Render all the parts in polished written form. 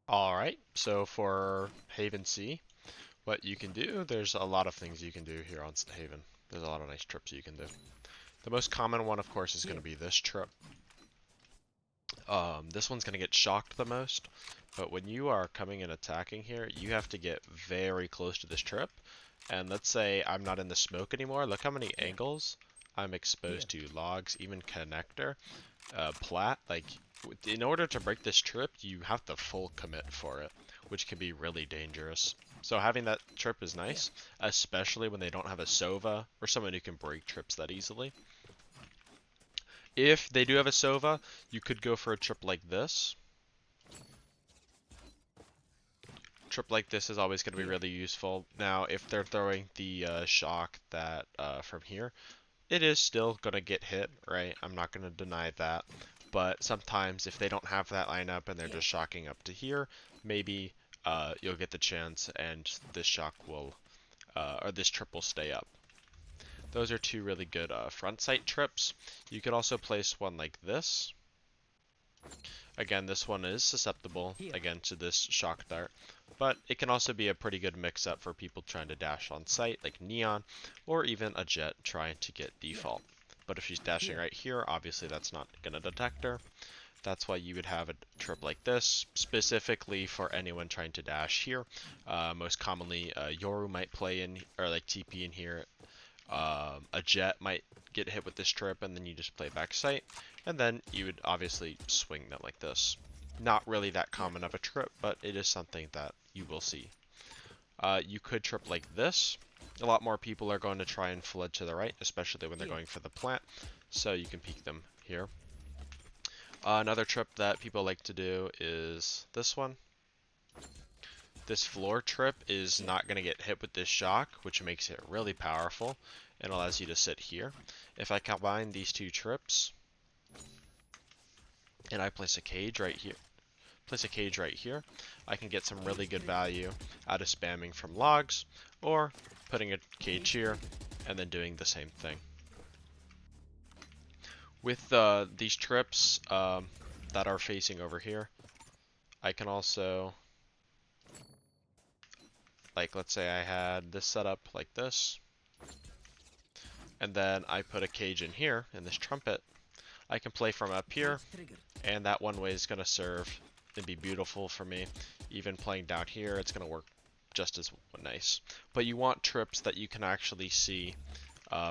Alright, so for Haven C, what you can do, there's a lot of things you can do here on Haven. There's a lot of nice trips you can do. The most common one, of course, is going to be this trip. This one's going to get shocked the most, but when you are coming and attacking here, you have to get very close to this trip. And let's say I'm not in the smoke anymore. Look how many angles I'm exposed to. Logs, even connector, plat. Like, in order to break this trip, you have to full commit for it, which can be really dangerous. So having that trip is nice, especially when they don't have a Sova or someone who can break trips that easily. If they do have a Sova, you could go for a trip like this. Trip like this is always going to be really useful. Now, if they're throwing the shock that from here, it is still going to get hit, right? I'm not going to deny that. But sometimes if they don't have that lineup and they're just shocking up to here, maybe you'll get the chance and this shock will, or this trip will stay up. Those are two really good front sight trips. You could also place one like this. Again, this one is susceptible, again, to this shock dart. But it can also be a pretty good mix-up for people trying to dash on sight, like Neon, or even a Jet trying to get default. But if she's dashing right here, obviously that's not going to detect her. That's why you would have a trip like this, specifically for anyone trying to dash here. Most commonly, Yoru might play in, or like TP in here. A Jet might get hit with this trip, and then you just play back sight. And then you would obviously swing them like this. Not really that common of a trip, but it is something that you will see. You could trip like this. A lot more people are going to try and flood to the right, especially when they're going for the plant. So you can peek them here. Another trip that people like to do is this one. This floor trip is not going to get hit with this shock, which makes it really powerful and allows you to sit here. If I combine these two trips and I place a cage right here, I can get some really good value out of spamming from logs or putting a cage here and then doing the same thing. With these trips that are facing over here, I can also, like, let's say I had this set up like this, and then I put a cage in here in this trumpet. I can play from up here, and that one way is going to serve and be beautiful for me. Even playing down here, it's going to work just as nice. But you want trips that you can actually see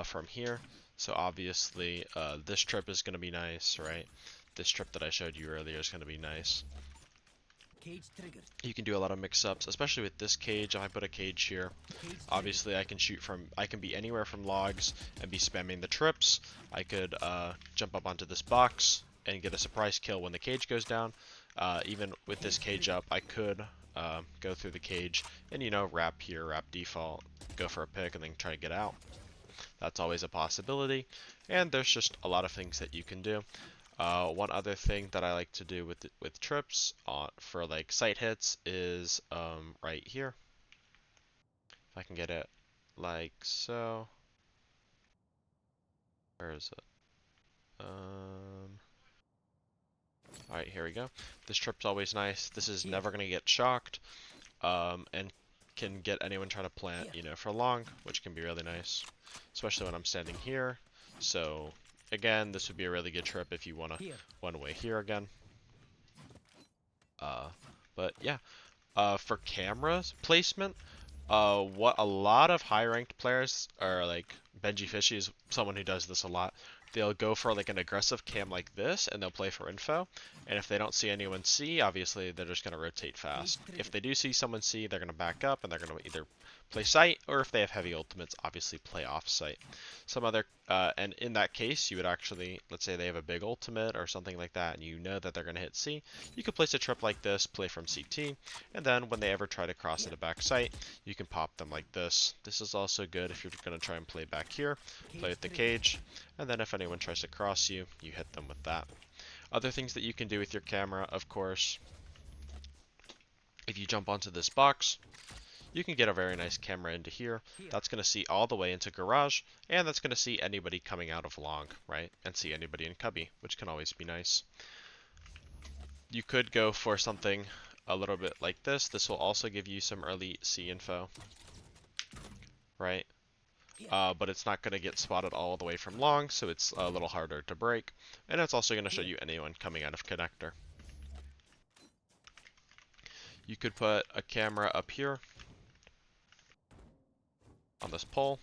from here. So obviously, this trip is going to be nice, right? This trip that I showed you earlier is going to be nice. You can do a lot of mix-ups, especially with this cage. If I put a cage here, obviously I can be anywhere from logs and be spamming the trips. I could jump up onto this box and get a surprise kill when the cage goes down. Even with this cage up, I could go through the cage and, you know, wrap here, wrap default, go for a pick, and then try to get out. That's always a possibility, and there's just a lot of things that you can do. One other thing that I like to do with trips for like sight hits is right here. If I can get it like so. Where is it? Alright, here we go. This trip's always nice. This is never going to get shocked, and can get anyone trying to plant, you know, for long, which can be really nice, especially when I'm standing here. So again, this would be a really good trip if you want to one away here again. But yeah, for cameras placement, what a lot of high ranked players are like, Benji Fishy is someone who does this a lot. They'll go for like an aggressive cam like this and they'll play for info. And if they don't see anyone C, obviously they're just going to rotate fast. If they do see someone C, they're going to back up and they're going to either play sight, or if they have heavy ultimates, obviously play off sight. Some other, and in that case, you would actually, let's say they have a big ultimate or something like that, and you know that they're going to hit C, you could place a trip like this, play from CT, and then when they ever try to cross into back sight, you can pop them like this. This is also good if you're going to try and play back here, play with the cage, and then if anyone tries to cross you, you hit them with that. Other things that you can do with your camera, of course, if you jump onto this box, you can get a very nice camera into here. That's going to see all the way into garage, and that's going to see anybody coming out of long, right? And see anybody in cubby, which can always be nice. You could go for something a little bit like this. This will also give you some early C info, right? But it's not going to get spotted all the way from long, so it's a little harder to break. And it's also going to show you anyone coming out of connector. You could put a camera up here on this pole,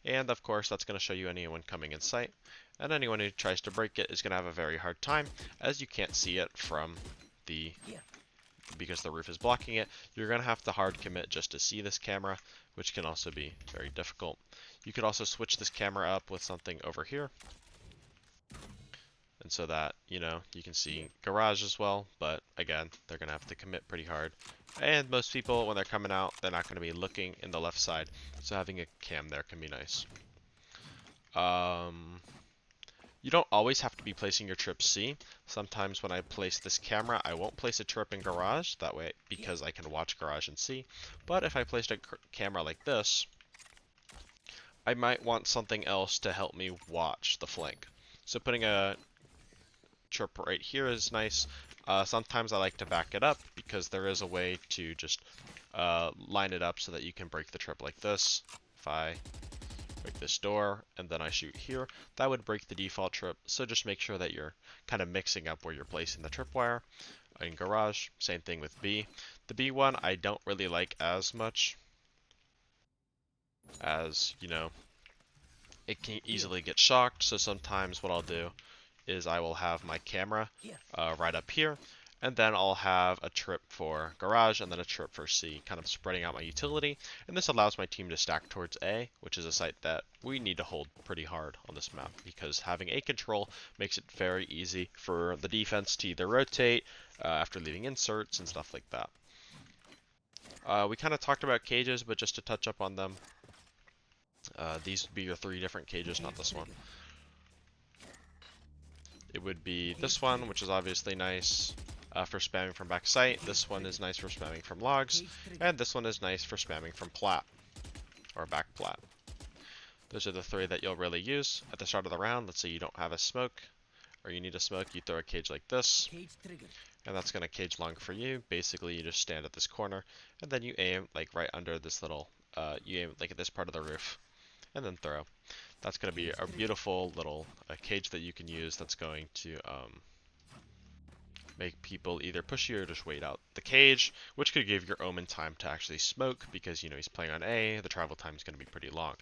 and of course that's going to show you anyone coming in sight. And anyone who tries to break it is going to have a very hard time, as you can't see it from the because the roof is blocking it. You're going to have to hard commit just to see this camera, which can also be very difficult. You could also switch this camera up with something over here, and so that, you know, you can see garage as well, but again, they're going to have to commit pretty hard. And most people, when they're coming out, they're not going to be looking in the left side, so having a cam there can be nice. You don't always have to be placing your trip C. Sometimes when I place this camera, I won't place a trip in garage, that way, because I can watch garage and C. But if I placed a camera like this, I might want something else to help me watch the flank. So putting a trip right here is nice. Sometimes I like to back it up because there is a way to just line it up so that you can break the trip like this. If I break this door and then I shoot here, that would break the default trip. So just make sure that you're kind of mixing up where you're placing the tripwire. In garage, same thing with B. The B one I don't really like as much, as, you know, it can easily get shocked. So sometimes what I'll do is I will have my camera right up here, and then I'll have a trip for garage and then a trip for C, kind of spreading out my utility. And this allows my team to stack towards A, which is a site that we need to hold pretty hard on this map, because having A control makes it very easy for the defense to either rotate after leaving inserts and stuff like that. We kind of talked about cages, but just to touch up on them, these would be your 3 different cages, not this one. It would be this one, which is obviously nice for spamming from backside. This one is nice for spamming from logs. And this one is nice for spamming from plat, or back plat. Those are the 3 that you'll really use at the start of the round. Let's say you don't have a smoke, or you need a smoke, you throw a cage like this. And that's going to cage long for you. Basically, you just stand at this corner, and then you aim like right under this little, you aim like at this part of the roof, and then throw. That's going to be a beautiful little cage that you can use that's going to make people either push you or just wait out the cage, which could give your Omen time to actually smoke because, you know, he's playing on A, the travel time is going to be pretty long.